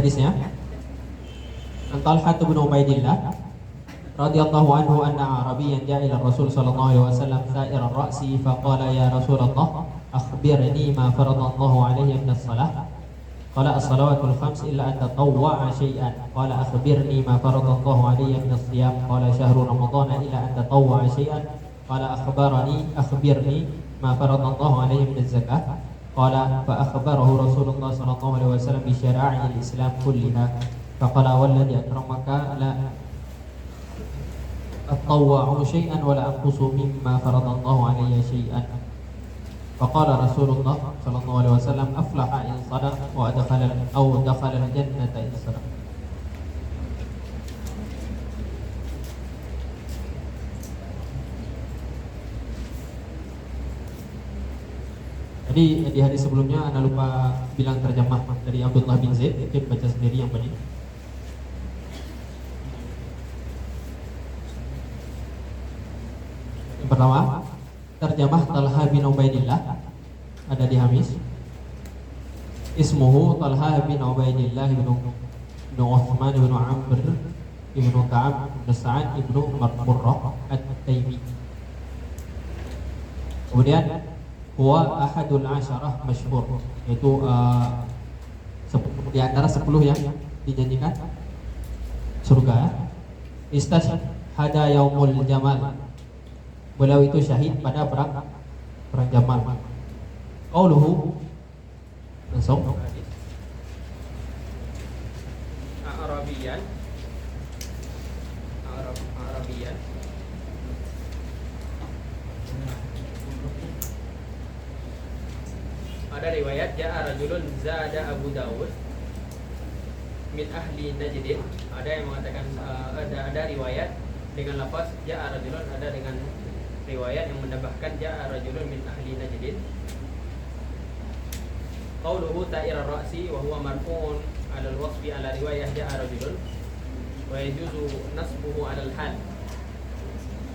hadisnya. Talha bin Ubaidillah radhiyallahu anhu anna Arabiyyan ja'a ila Rasul sallallahu alaihi wasallam sa'ir ar-ra'si faqala ya Rasulullah akhbirni ma faradallahu alayya min as-salah. Qala as-salawatul khams illa an tatawwa'a shay'an. Qala akhbirni ma faradallahu alayya min as-siyam. Qala shahru ramadhana illa an tatawwa'a shay'an. Qala akhbirni ma faradallahu alayya min az-zakah. Qala fa akhbarahu Rasulullah sallallahu alaihi wasallam bi syara'i al-Islam kulliha. Faqala walladhi akramaka la atawwa'u syai'an wa la anqusu mimma faradallahu alayya syai'an. Faqala Rasulullah sallallahu alaihi wasallam aflaha in sadaq wa dakhala al-jannata in sadaq. Jadi di hadis sebelumnya Anda lupa bilang terjemah dari Abdullah bin Zaid, itu baca sendiri yang benar. Yang pertama, terjemah Talha bin Ubaidillah ada di Hamis. Ismuhu Talha bin Ubaidillah ibnu Uthman ibnu Amr ibnu Ka'ab ibnu Sa'ad ibnu Murrah at-Taimi. Kemudian huwa ahadul asyarah masyhur, yaitu di antara 10 yang dijanjikan surga. Istashhada yaumul Jamal, beliau itu syahid pada perang Jamal. Qauluhu langsung Arabiyan ada riwayat ja'a rajulun zada Abu Dawud min ahli Najdin. Ada yang mengatakan ada riwayat dengan lafaz ja'a rajulun, ada dengan riwayat yang menambahkan ja'a rajulun min ahli Najdin. Qauluhu ta'ir ar-ra'si wa huwa marfu'un 'ala al-wasfi 'ala riwayah ja'a rajulun wa yajuzu nasbuhu 'ala al-hal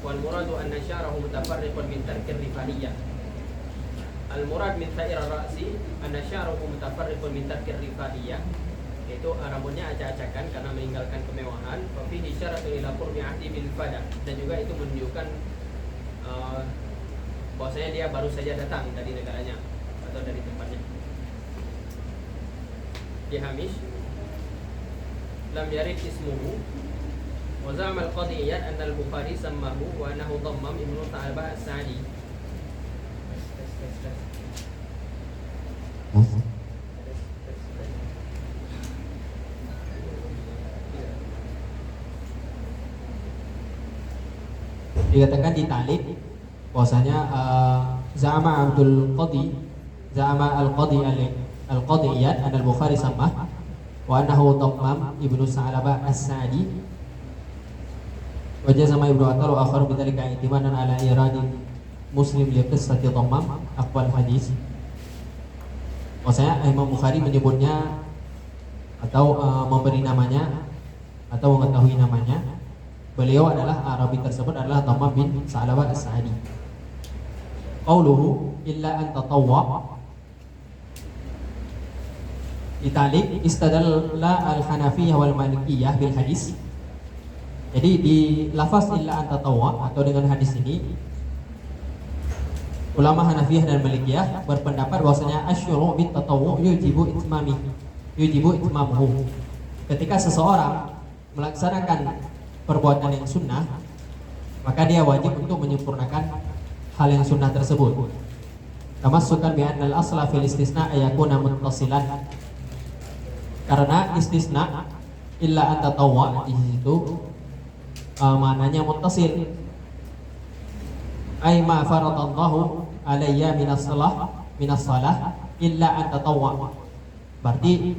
wal muradu anna sya'rahu mutafarriqun min tarkir rifaniyah. Al-murad min ta'ir ar-ra'si anna sya'ruhu mutafarriqun min tarkir rifaniyah, yaitu rambutnya acak-acakan karena meninggalkan kemewahan. Fa fihi syaratu ila qurbi 'ahdi bil fada, dan juga itu menunjukkan bahwasanya dia baru saja datang dari negaranya atau dari tempatnya. Di Hamish lam yarid ismuhu wa za'ama al-qadiyyat anna al-Bukhari sammahu wa annahu dhammam ibnu Ta'albah as-Sa'di. Dikatakan di talik bahwasanya za'ama al-Qadiyyat an al-Bukhari samah wa annahu dhammam ibnu Sa'labah as-Sa'di wa jazama ibnu Athar wa akharu bidzalika i'timadan ala iradi Muslim li qissati dhammam aqwal hadis. Maksudnya Imam Bukhari menyebutnya atau memberi namanya atau mengetahui namanya, beliau adalah Arabi tersebut adalah Dhammam bin Sa'labah as-Sa'di. Qauluhu illa an tatawwa italik istadalla al-Hanafiyah wal Malikiyah bil hadis. Jadi di lafaz illa an tatawwa atau dengan hadis ini ulama Hanafiyah dan Malikiyah berpendapat bahwasanya asyuru bit tatawwu yujibu itmamuhu. Ketika seseorang melaksanakan perbuatan yang sunnah, maka dia wajib untuk menyempurnakan hal yang sunnah tersebut. Tamassukan bi anna al-asla fil istisna ayakuna muttasilan. Karena istisna illa an tatawwa di situ maknanya muttasil. Ay ma faradallahu alayya minas salah illa an tatawwa. Berarti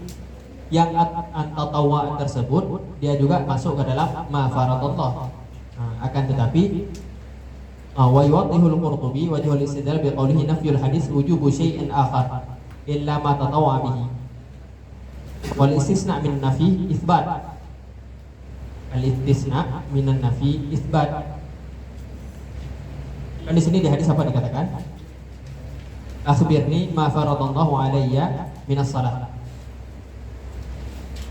yang an tatawwa tersebut dia juga masuk ke dalam ma faradallah. Akan tetapi wa yuwaddihu al-Qurtubi wajhul istidlal bi qawlihi nafyul hadis wujubu syai'in akhar illa ma tatawwa bihi. Wal istisna min nafi itsbat. Al-istisna minan nafi itsbat. Kan di sini di hadis apa dikatakan? Akhbirni ma faradallahu alayya minas salat.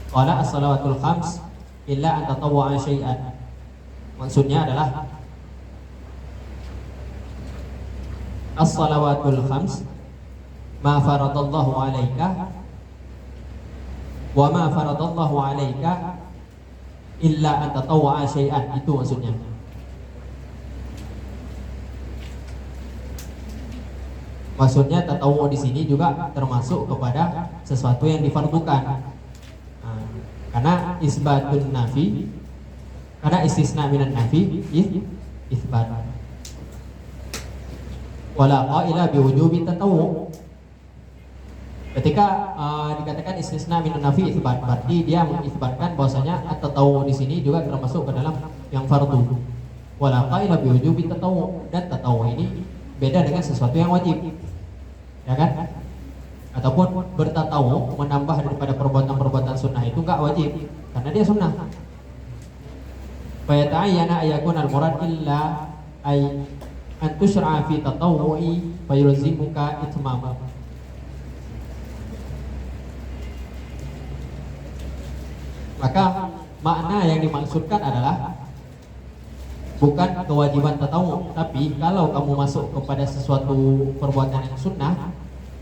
Qala as-salawatul khams illa an tatawwa'a syai'an. Maksudnya adalah as-salawatul khams ma faradallahu 'alaika wa ma faradallahu 'alaika illa an tatawwa'a syai'an. Itu maksudnya. Maksudnya tatawwu di sini juga termasuk kepada sesuatu yang difardukan. Karena isbatun nafi, karena istisna minan nafi isbat. Wala qaila biwujubi tatawwu. Ketika dikatakan istisna minan nafi isbat, berarti dia mengisbatkan bahwasanya at-tatawwu di sini juga termasuk ke dalam yang fardu. Wala qaila biwujubi tatawwu, dan tatawwu ini beda dengan sesuatu yang wajib. Ya kan? Ataupun bertatawwu, menambah daripada perbuatan-perbuatan sunnah itu enggak wajib karena dia sunnah. Fa yata'ayyana ayakun al-murad illa ay an tusyra'a fi tatawwu'i fa yulzimuka itmama. Maka makna yang dimaksudkan adalah bukan kewajiban tatawwu, tapi kalau kamu masuk kepada sesuatu perbuatan yang sunnah,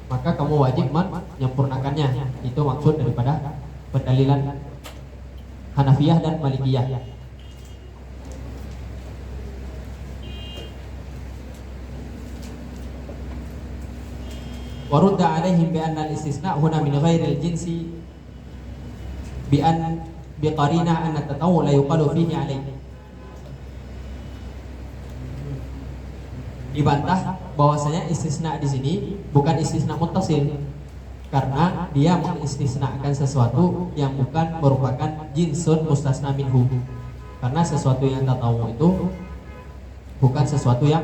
maka kamu wajib menyempurnakannya. Itu maksud daripada pendalilan Hanafiyah dan Malikiyah. Warudda alaihim bi anna al-istisna huna min ghairil jinsi bi qarina anna tatawwu la yuqalu fihi alaihi. Dibantah bahwasanya istisna di sini bukan istisna muttasil karena dia mengistisnakan sesuatu yang bukan merupakan jinsun mustasna minhu. Karena sesuatu yang tatawwu itu bukan sesuatu yang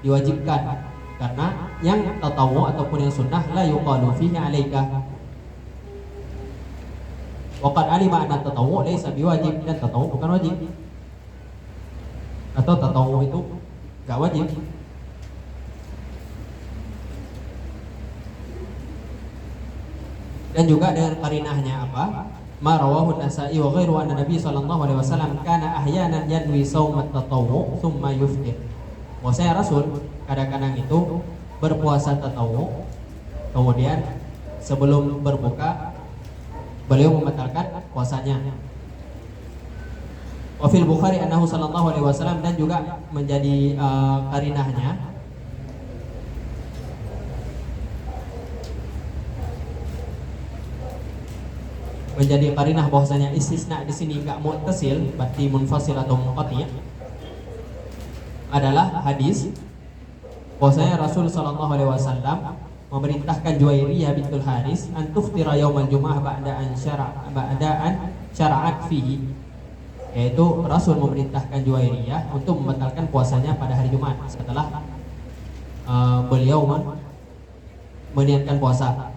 diwajibkan. Karena yang tatawwu ataupun yang sunnah la yuqalu fihi alaika. Wa qad alima anna tatawwu laysa biwajib, dan tatawwu bukan wajib. Atau tatawwu itu enggak wajib. Dan juga dengan qarinahnya apa? Ma rawahu an-Nasa'i wa ghairu anna Nabi sallallahu alaihi wasallam kana ahyanan yanwi shaumat tatawwu thumma yuftir. Bahwasanya Rasul kadang-kadang itu berpuasa tatawwu, kemudian sebelum berbuka beliau membatalkan puasanya. Wa fil Bukhari annahu sallallahu alaihi wasallam, dan juga menjadi qarinahnya menjadi qarinah bahwasanya istisna di sini enggak muttasil, berarti munfasil atau munqati', adalah hadis bahwasanya Rasul sallallahu alaihi wasallam memerintahkan Juwairiyah bintul Haris an tuftira yaumal jumu'ah ba'da an syara'at fihi, yaitu Rasul memerintahkan Juwairiyah untuk membatalkan puasanya pada hari Jumat setelah beliau meniatkan puasa.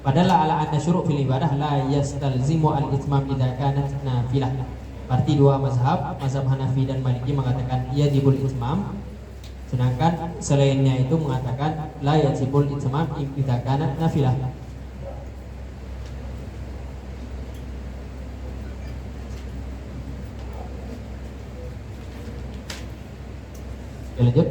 Padahal ala anna syuru' fil ibadah la yastalzimu al-itmam idza kanat nafilah. Berarti dua mazhab Hanafi dan Maliki mengatakan yajibul itmam, sedangkan selainnya itu mengatakan la yajibul itmam idza kanat nafilah. Lanjut.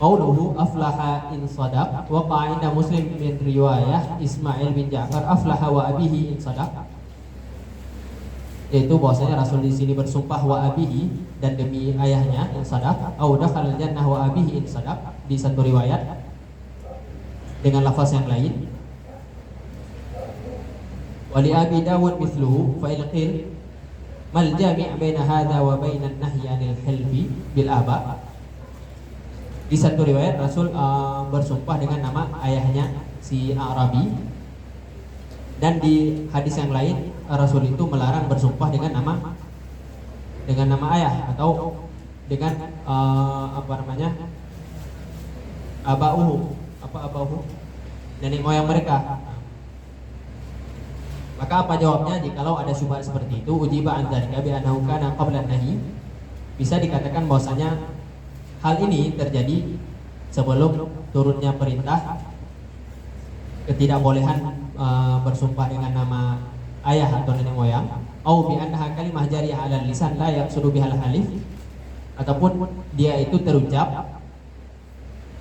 Qauluhu aflaha in sadaq wa qa'inda Muslim min riwayah Ismail bin Ja'far aflaha wa abihi in sadaq, yaitu bahwasanya Rasul di sini bersumpah wa abihi, dan demi ayahnya in sadaq, au dakhala jannah wa abihi in sadaq di satu riwayat dengan lafaz yang lain. Wa li Abi Dawud mithluhu fa ilqil mal jami' baina hadza wa baina an-nahyi 'anil hilfi bil aba. Di satu riwayat Rasul bersumpah dengan nama ayahnya si Arabi, dan di hadis yang lain Rasul itu melarang bersumpah dengan nama ayah atau dengan abauhu, nenek moyang mereka. Maka apa jawabnya jikalau ada syubhat seperti itu? Ujiba an dzalika bi annahu kana qabla an-nahi. Bisa dikatakan bahwasanya hal ini terjadi sebelum turunnya perintah ketidakbolehan bersumpah dengan nama ayah atau nenek moyang, au bi annaha kalimah jariyah 'ala lisan la yaqsudu bihal halif, ataupun dia itu terucap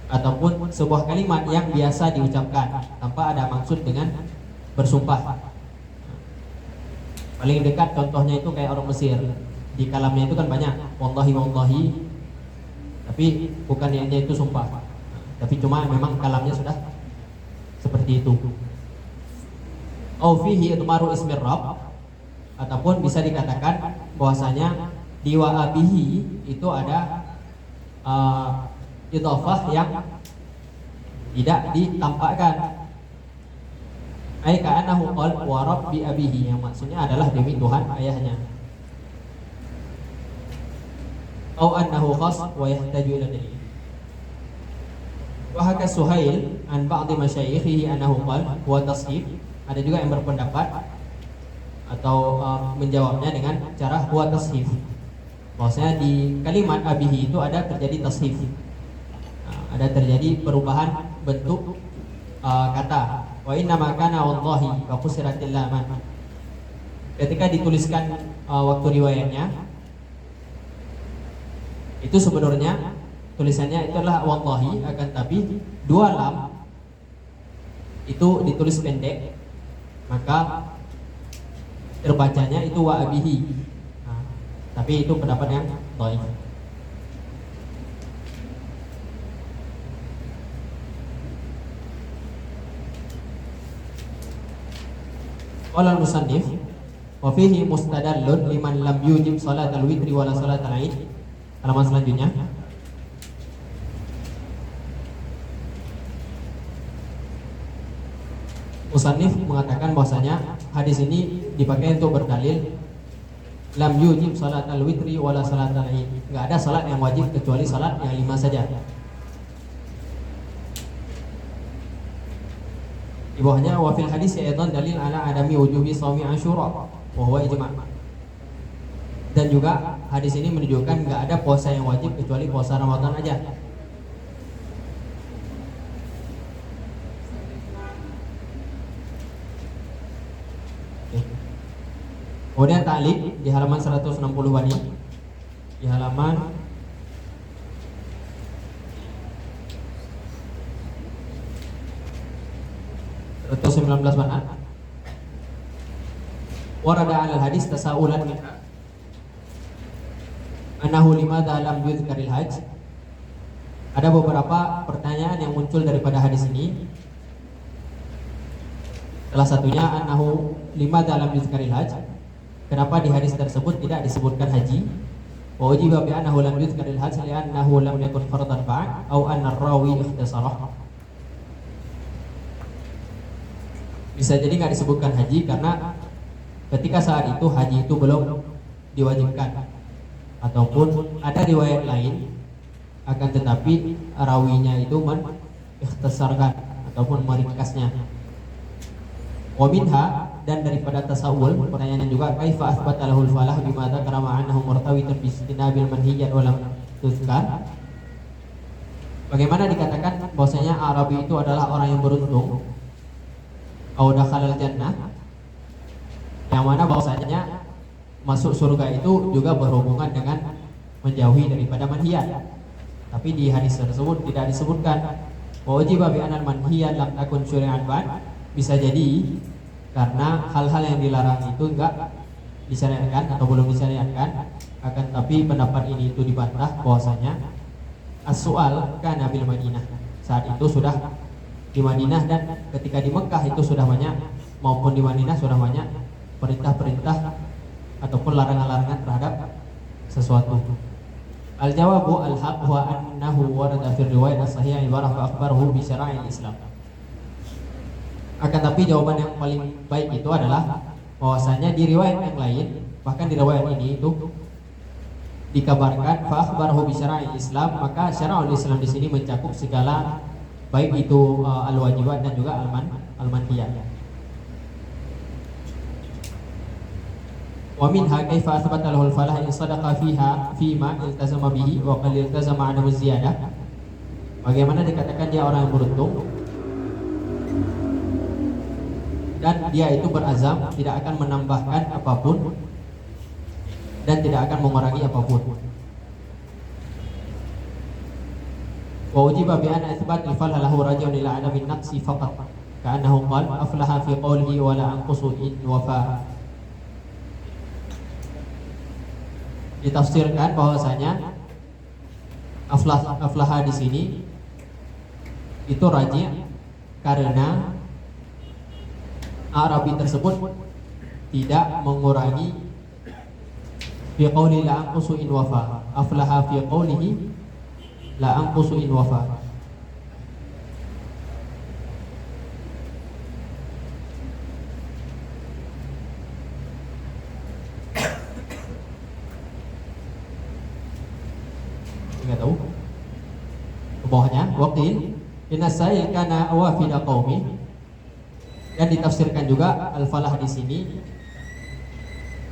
ataupun sebuah kalimat yang biasa diucapkan tanpa ada maksud dengan bersumpah. Paling dekat contohnya itu kayak orang Mesir, di kalamnya itu kan banyak wallahi wallahi, tapi bukan niatnya itu sumpah, tapi cuma memang kalamnya sudah seperti itu. Au fihi idmaru ismir rabb, ataupun bisa dikatakan bahwasanya di wa abihi itu ada idhofah yang tidak ditampakkan. Ai ka'annahu qala wa rabbi abihi, yang maksudnya adalah demi Tuhan ayahnya. Au annahu khas wa yahtaju ila dalil. Wa haka Suhail an ba'd masyayikhihi annahu qala wa tashdid. Ada juga yang berpendapat atau menjawabnya dengan cara huwa tashif. Maksudnya di kalimat abihi itu ada terjadi tashif. Ada terjadi perubahan bentuk kata. Wa inna ma kana wallahi wa qusiratil lam. Ketika dituliskan waktu riwayatnya itu sebenarnya tulisannya itulah wallahi, akan tapi dua lam itu ditulis pendek, maka terbacanya itu wa abihi. Tapi itu pendapat yang dhaif. Qala al-musannif wa fihi mustadallun liman lam yujib salatal witri wala salatal aid. Halaman selanjutnya. Musannif mengatakan bahwasanya hadis ini dipakai untuk berdalil lam yujib salatal witri wala salatal aid. Enggak ada salat yang wajib kecuali salat yang 5 saja. Di bawahnya wa fil hadis aidan dalil ala adami wujubi shaumi Asyura wa huwa ijma'. Dan juga hadis ini menunjukkan enggak ada puasa yang wajib kecuali puasa Ramadan aja. Kemudian ta'liq di halaman 160 ini, di halaman 119 mana? Warada 'alal hadis tasaulan minha annahu limadza lam yuzkaril hajj. Ada beberapa pertanyaan yang muncul daripada hadis ini. Salah satunya annahu limadza lam yuzkaril hajj. Kenapa di hadis tersebut tidak disebutkan haji? Wa ujiba bi annahu lam yuzkaril hajj li'annahu lam yakun fardhan ba'd aw anna ar-rawi ikhtasarah. Bisa jadi nggak disebutkan haji karena ketika saat itu haji itu belum diwajibkan, ataupun ada riwayat lain akan tetapi rawinya itu mengikhtasarkan ataupun meringkasnya. Wa minha, dan daripada tasawul pertanyaannya juga kaifa athbata lahul falah bima dzakara ma'annahu murtawitun bi istinabil manhiyat wa lam tuzkar. Bagaimana dikatakan bahwasanya Arabi itu adalah orang yang beruntung, au dakhalal jannah, yang mana bahwasanya masuk surga itu juga berhubungan dengan menjauhi daripada manhiyat. Tapi di hadis tersebut tidak disebutkan. Wa wajiba bi anal manhiyat lam takun syari'an ba'd. Bisa jadi karena hal-hal yang dilarang itu enggak disyariatkan atau belum disyariatkan, akan tapi pendapat ini itu dibantah bahwasanya as-su'al kana bil Madinah. Saat itu sudah di Madinah, dan ketika di Mekah itu sudah banyak, maupun di Madinah sudah banyak perintah-perintah ataupun larangan-larangan terhadap sesuatu. Al-jawabu al-haq wa annahu warada fi riwayat as-sahih ibarah fa akhbarahu bi syara'il Islam. Akan tapi jawaban yang paling baik itu adalah bahwasanya di riwayat yang lain, bahkan di riwayat ini itu dikabarkan fa akhbarahu bi syara'il Islam, maka syara'ul Islam di sini mencakup segala, baik itu al-wajibat dan juga al-manhiyat. Wa minha kaifa athbata lahu al-falah in sadaqa fiha fima iltazama bihi wa qad iltazama 'adamu ziyadah. Bagaimana dikatakan dia orang yang beruntung dan dia itu berazam tidak akan menambahkan apapun dan tidak akan mengurangi apapun. Wa ujiba bi anna itsbat al-falah lahu raji'un ila adami an-naqsi faqat ka'annahu qala aflaha fi qawlihi wa la anqusu in wafa. Ditafsirkan bahwasanya aflaha di sini itu raji' karena Arabi tersebut tidak mengurangi fi qawli la anqusu in wafa. Aflaha fi qawlihi la anqusu in wafa. Enggak tahu. Ke bawahnya waqil inna sa'il kana awafida qaumi, dan ditafsirkan juga al-falah di sini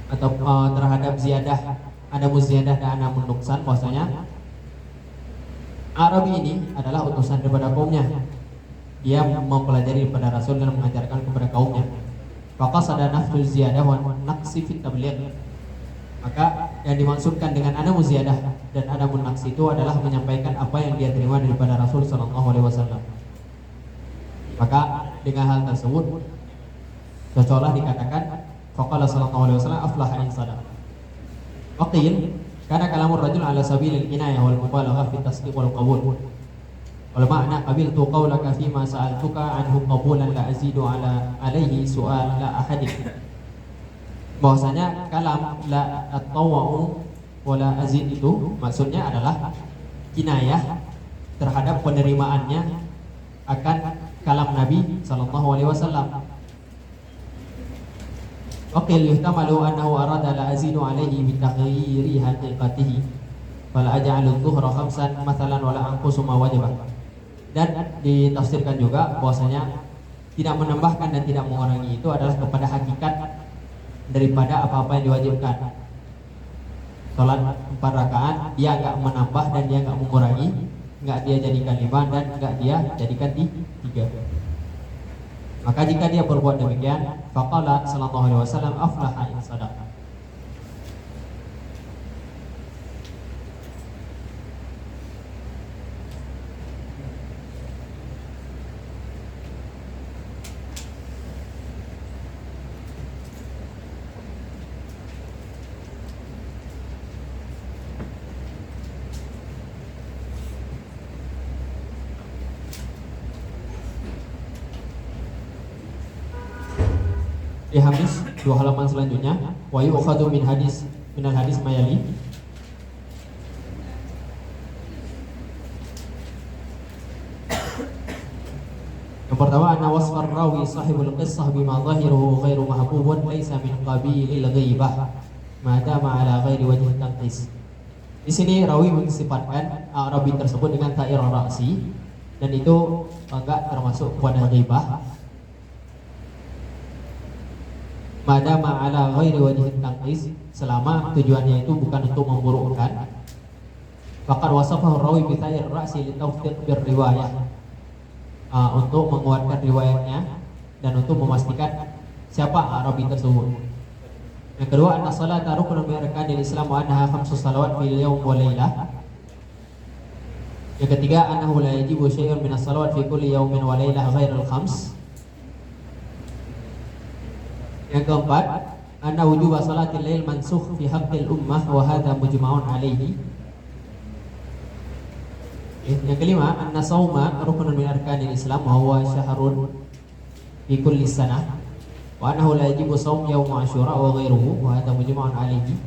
atau terhadap ziyadah, ada muziyadah dan ada nuksan, bahwasanya Arabi ini adalah utusan daripada kaumnya. Dia mempelajari daripada Rasul dan mengajarkan kepada kaumnya. Faqasada nafsul ziyadah wa naqsi fit tabligh. Maka yang dimaksudkan dengan ada muziyadah dan ada naqsi itu adalah menyampaikan apa yang dia terima daripada Rasul sallallahu alaihi wasallam. Maka dengan hal tersebut cocoklah dikatakan faqala sallallahu alaihi wasallam aflaha in sadaq. Waqil kana kalamur rajul ala sabilil inayah wal mubalaghah fi tasdiq wal qabul. Wal ma'na qabiltu qawlaka fi ma sa'altuka anhu qabulan la azidu ala alaihi su'al la ahadik. Bahwasanya kalam la at-tawa'u wa la azid itu maksudnya adalah kinayah terhadap penerimaannya akan kalam Nabi sallallahu alaihi wasallam. Waqil yuhtamalu annahu arada la azidu alaihi bi taghyiri haqiqatihi fala aj'alu dhuhra khamsan mathalan wa la anqusu ma wajibah. Dan ditafsirkan juga bahwasanya tidak menambahkan dan tidak mengurangi itu adalah kepada hakikat daripada apa-apa yang diwajibkan. Salat 4 rakaat dia enggak menambah dan dia enggak mengurangi, enggak dia jadikan 5 dan enggak dia jadikan 3. Maka jika dia berbuat demikian, faqala sallallahu alaihi wasallam aflaha in sadaqa. Di hadis 2 halaman selanjutnya, wa yu'khadhu min hadis minal hadis mayali. Yang pertama, anna wasfar rawi sahibul qissah bima zahiruhu ghairu mahbubun laisa min qabilil ghaibah ma dama ala ghairi wajhi tanqis. Di sini rawi mensifatkan Arabi tersebut dengan ta'ir ra'si, dan itu enggak termasuk pada ghaibah madama ala ghairi wajhi tanqis, selama tujuannya itu bukan untuk memburukkan. Faqad wasafahu rawi bi ta'ir ra'si li tawfiq bir riwayah, untuk menguatkan riwayatnya dan untuk memastikan siapa Arabi tersebut. Yang kedua, anna salata ruknun min arkanil Islam wa annaha khamsu salawat fil yawm wa lailah. Yang ketiga, annahu la yajibu syai'un min as-salawat fi kulli yawmin wa lailah ghairul khams. Yang keempat, anna wujuba salatil lail mansukh fi haqqil ummah wa hadha mujma'un alaihi. Yang kelima, anna sauma ruknun min arkanil Islam wa huwa syahrun fi kulli sanah wa annahu la yajibu shaum yaum Asyura wa ghairuhu wa hadha mujma'un alaihi.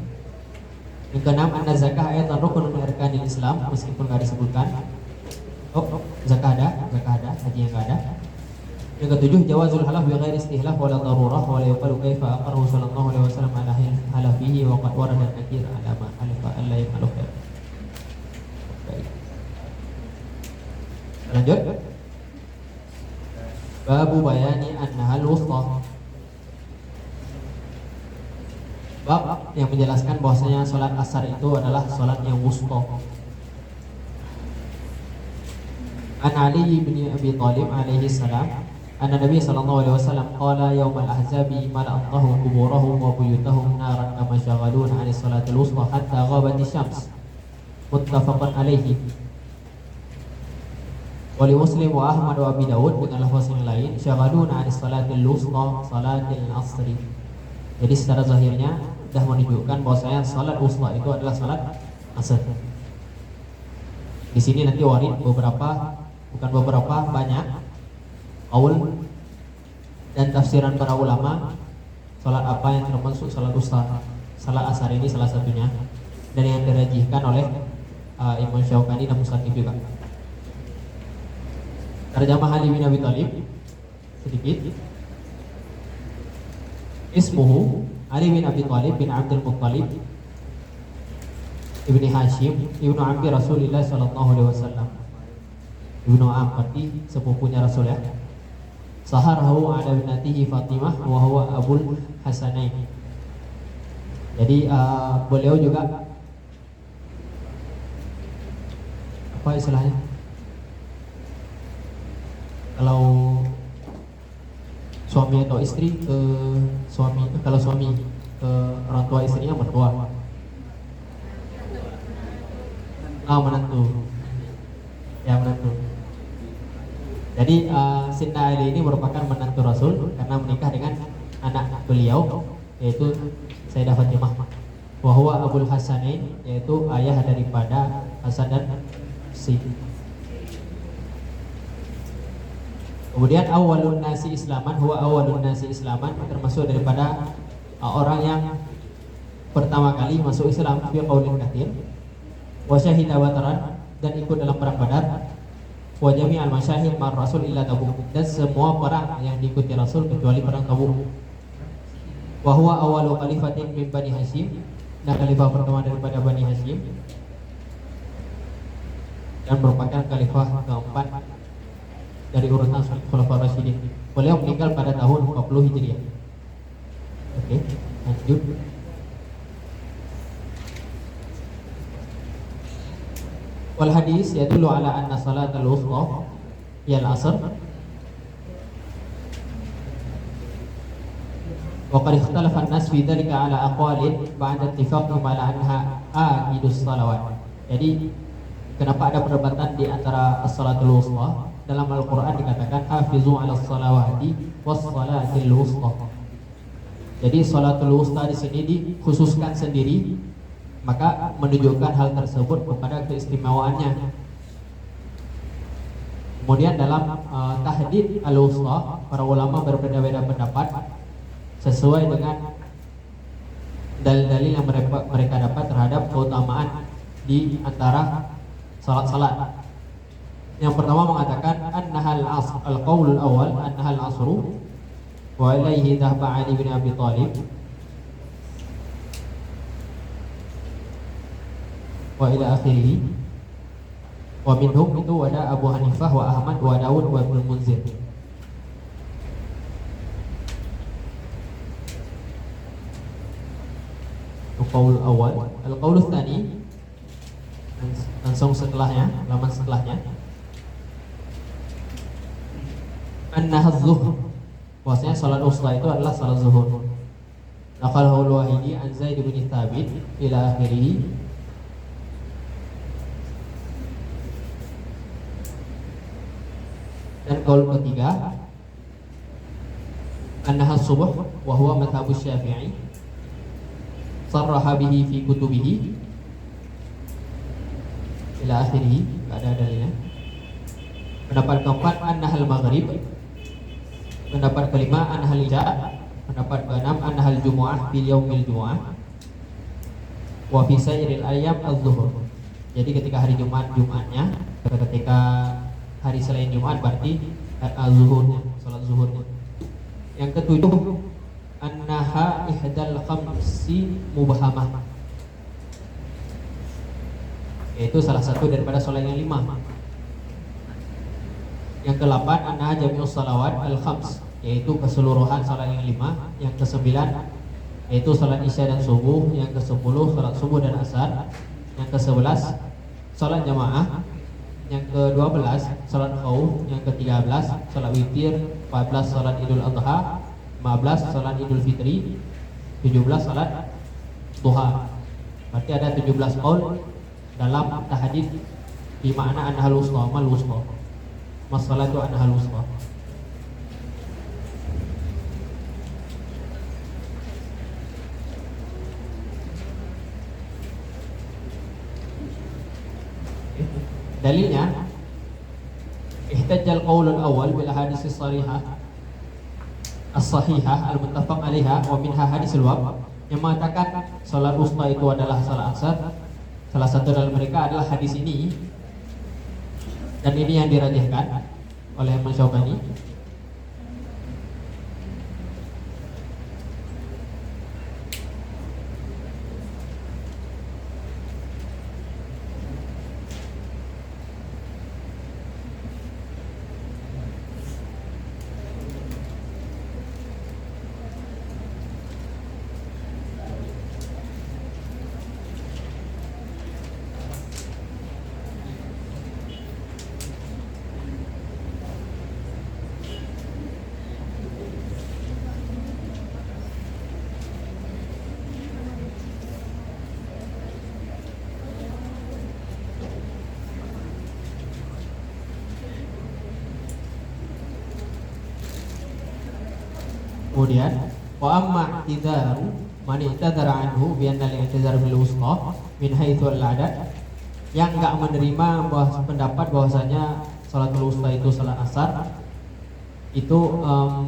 Yang keenam, anna zakah ayatan ruknun min arkanil Islam, meskipun enggak disebutkan. Zakah ada, haji yang enggak ada. Yang ketujuh, jawazul halaf bi ghairi istihlaf wala darurah wa la yuqalu kaifa aqarrahu sallallahu alaihi wasallam ala halafihi wa qad warada nakir ala ma halafa alla yaqalu khair. Baik. Lanjut. Babu bayani annahal wusta. Bab yang menjelaskan bahwasanya salat asar itu adalah salat yang wusta. An Ali bin Abi Thalib alaihi salam anna Nabi sallallahu alaihi wasallam qala yaumal ahzabi mala'allahu quburahum wa buyutahum naran kama syaghaluna 'ani salatil wusta hatta ghabat asy-syams. Muttafaqun alaihi. Wali Muslim wa Ahmad wa Abi Dawud dengan lafaz yang lain syaghaluna 'ani salatil wusta salatil asri. Jadi secara zahirnya sudah menunjukkan bahwasanya salat wusta itu adalah salat asar. Di sini nanti warid banyak qaul dan tafsiran para ulama salat apa yang termasuk salat wusta. Salat asar ini salah satunya dan yang dirajihkan oleh Imam Syaukani dan Musannif juga. Tarjamah Ali bin Abi Thalib sedikit. Ismuhu Ali bin Abi Thalib bin Abdul Muttalib Ibni Hashim Ibnu Ammi Rasulullah sallallahu alaihi wasallam. Ibnu Am berarti sepupunya Rasul ya. Saharahu ala binatihi Fatimah wa huwa Abul Hasanain. Jadi beliau juga apa istilahnya? Kalau suami atau istri ke suami, kalau suami ke orang tua istrinya mertua. Menantu. Ya, menantu. Jadi Sinna Ali ini merupakan menantu Rasul karena menikah dengan anak beliau yaitu Sayyidah Fatimah. Wa huwa Abul Hasanain, yaitu ayah daripada Hasan dan Husain. Kemudian awalun nasi islaman, huwa awalun nasi islaman, termasuk daripada orang yang pertama kali masuk Islam fi qaulin katsir. Wa syahida Badran, dan ikut dalam perang Badar. Wa jami'al masyahid mar Rasul illa Tabuk, dan semua perang yang diikuti Rasul kecuali perang Tabuk. Wa huwa awalu khalifatin min Bani Hashim, dan khalifah pertama daripada Bani Hashim dan merupakan khalifah keempat dari urutan Khulafaur Rasyidin. Beliau meninggal pada tahun 40 Hijriah. Oke, lanjut. Wal hadis yadullu ala anna salatal wusta hiya al-asr. Wa qad ikhtalafa an-nas fi dhalika ala aqwalin ba'da ittifaqihim ala anha aqidus salawat. Jadi kenapa ada perdebatan di antara as-salatul wusta? Dalam Al-Quran dikatakan hafizu ala salawati was salatil wusta. Jadi salatul wusta di sini dikhususkan sendiri, maka menunjukkan hal tersebut kepada keistimewaannya. Kemudian dalam tahdid al-wusta, para ulama berbeda-beda pendapat sesuai dengan dalil-dalil yang mereka dapat terhadap keutamaan di antara salat-salat. Yang pertama mengatakan annahal al-qaulul awal annahal asru wa ilaihi dhahaba Ali bin Abi Thalib wa ila akhirih, wa minhum itu ada Abu Hanifah wa Ahmad wa Dawud wa Ibnu Munzir. Al-qaul awal. Al-qaul tsani, langsung setelahnya, halaman setelahnya, annaha zuhur, bahwasanya salat wusta itu adalah salat zuhur. Naqalahu al-Wahidi an Zaid bin Thabit ila akhirih. Dan qaul ketiga annaha subuh wa huwa madhhabu Syafi'i sarraha bihi fi kutubihi ila akhirih, enggak ada dalilnya. Pendapat keempat annahal maghrib. Pendapat kelima annahal isya. Pendapat keenam annahal jumu'ah bil yaumil jumu'ah wa fi sairil ayyam az-zuhur. Jadi ketika hari Jumatnya, ketika hari selain Jumat berarti zuhurnya, salat zuhurnya. Yang ketujuh annaha ihdal khamsi mubhamah, yaitu salah satu daripada salat yang 5. Yang ke-8 annaha jami'us salawat al-khams, yaitu keseluruhan salat yang 5. Yang ke-9 yaitu salat isya dan subuh. Yang ke-10 salat subuh dan asar. Yang ke-11 salat jamaah. yang ke-12 salat khauf, yang ke-13 salat witir, 14 salat Idul Adha, 15 salat Idul Fitri, 17 salat duha. Berarti ada 17 qaul dalam tahajud di makna anhal wusta, mal wusta. Masalatu anhal wusta. Dalilnya ihtajjal qaulul awal bil hadis as-sarihah as-sahihah al-muttafaq 'alaiha wa minha hadisul wab yang mengatakan salat wusta itu adalah salat asar. Salah satu dalam mereka adalah hadis ini, dan ini yang dirajihkan oleh Imam Syawkani. Kemudian wa amma i'tidaru man i'tadara anhu bi anna al-i'tidar bil wusta min haitsu al-'adad, yang enggak menerima pendapat bahwasanya salatul wusta itu salat asar, itu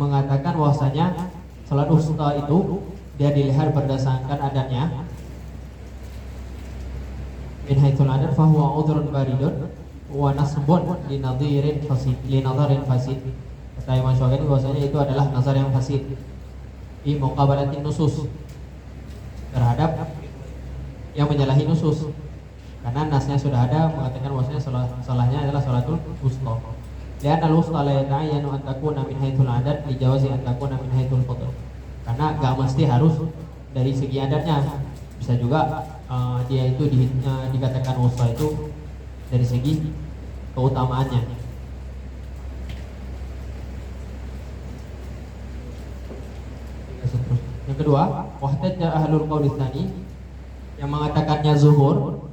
mengatakan bahwasanya salat wusta itu dia dilihat berdasarkan adatnya. Min haitsu al-'adad fa huwa udhrun baridun wa nasbun li nadhirin fasid. Kata Imam Syawkani bahwasanya itu adalah nazar yang fasid di muqabalatin nusus, terhadap yang menyalahi nusus, karena nasnya sudah ada mengatakan bahwasanya salahnya adalah salatul wusta. Lian al-wusta la yata'ayyanu an takuna min haitsul 'adad li jawazi an takuna min haitsul fadl. Karena enggak mesti harus dari segi adatnya, bisa juga dia itu dikatakan wusta itu dari segi keutamaannya. Yang kedua, wahtajja ahlul qaul tsani, yang mengatakannya zuhur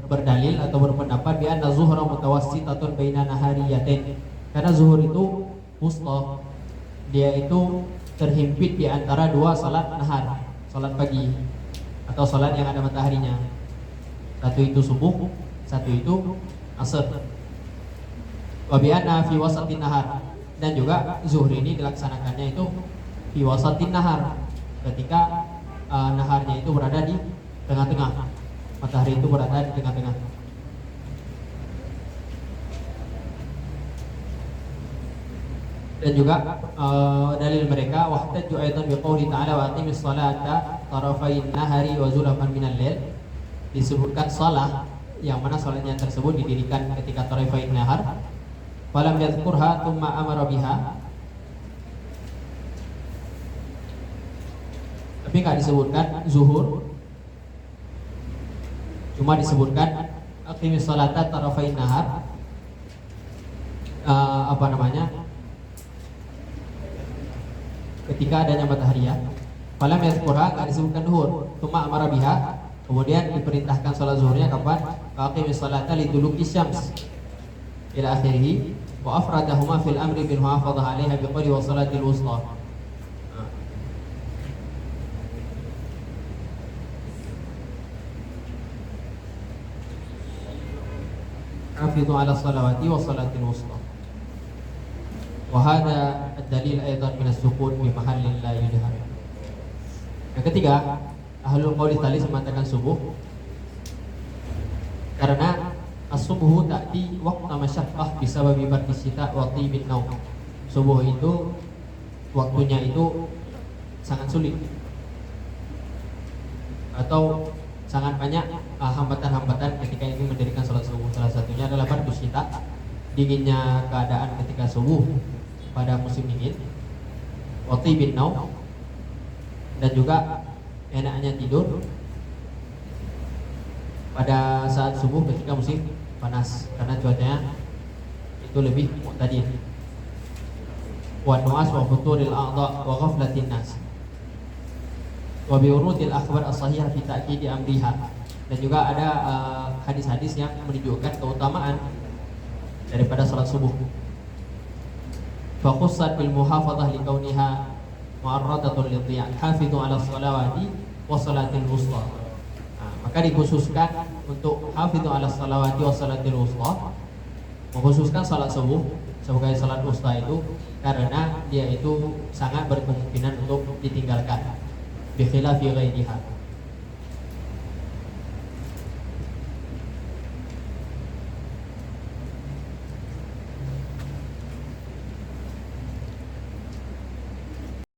berdalil atau berpendapat bi anna zuhra mutawassitatun baina nahariyatain. Karena zuhur itu wusta, dia itu terhimpit di antara dua salat nahar, salat pagi atau salat yang ada mataharinya. Satu itu subuh, satu itu asar. Wa bi anna fi wasatin nahar, dan juga zuhur ini dilaksanakannya itu fi wasatin nahar, ketika naharnya itu berada di tengah-tengah, matahari itu berada di tengah-tengah. Dan juga dalil mereka wahtaju aidan biqouli ta'ala wa aqimis salata tarafain nahari wa zulafan minal lail, disebutkan salah yang mana salatnya tersebut didirikan ketika tarafain nahar, falam yadhkurha thumma amara biha, tapi nggak disebutkan zuhur, cuma disebutkan aqimis salata tarafain nahar, ketika adanya matahari ya. Falam yadhkurha, nggak disebutkan zuhur, cuma amara biha, kemudian diperintahkan salat zuhurnya kapan? Aqimis salata liduluki syams ila akhirih, wa afradahuma fil amri bil muhafadzah 'alaiha biqouli wa salatil wusta. Hafidhu ala salawati wa salatil wusta. Wa hadha ad-dalil aidan min as-sukun bi mahallin la yudhar. Yang ketiga, ahlul qauli tsalits mengatakan subuh karena as-subuh ta'ti waqta masyaqqah bisababi bartisita wa tibin naum. Subuh itu waktunya itu sangat sulit atau sangat banyak hambatan-hambatan ketika ingin mendirikan salat subuh. Salah satunya adalah bartisita, dinginnya keadaan ketika subuh pada musim dingin, wa tibin naum, dan juga enaknya tidur pada saat subuh ketika musim panas karena cuacanya itu lebih mu'tadil. Wa nu'as wa futuril a'dha wa ghaflatin nas. Wa bi urudil akhbar as-sahihah fi ta'kidi amriha. Dan juga ada hadis-hadis yang menunjukkan keutamaan daripada salat subuh. Fa khussat bil muhafadzah li kauniha mu'arradatun lidhiya. Hafidhu 'ala shalawati wa salatil wusta. Maka dikhususkan untuk hafidhu 'ala shalawati wa salatil wusta, mengkhususkan salat subuh sebagai salat wusta itu karena dia itu sangat berkemungkinan untuk ditinggalkan bi khilafi ghairiha.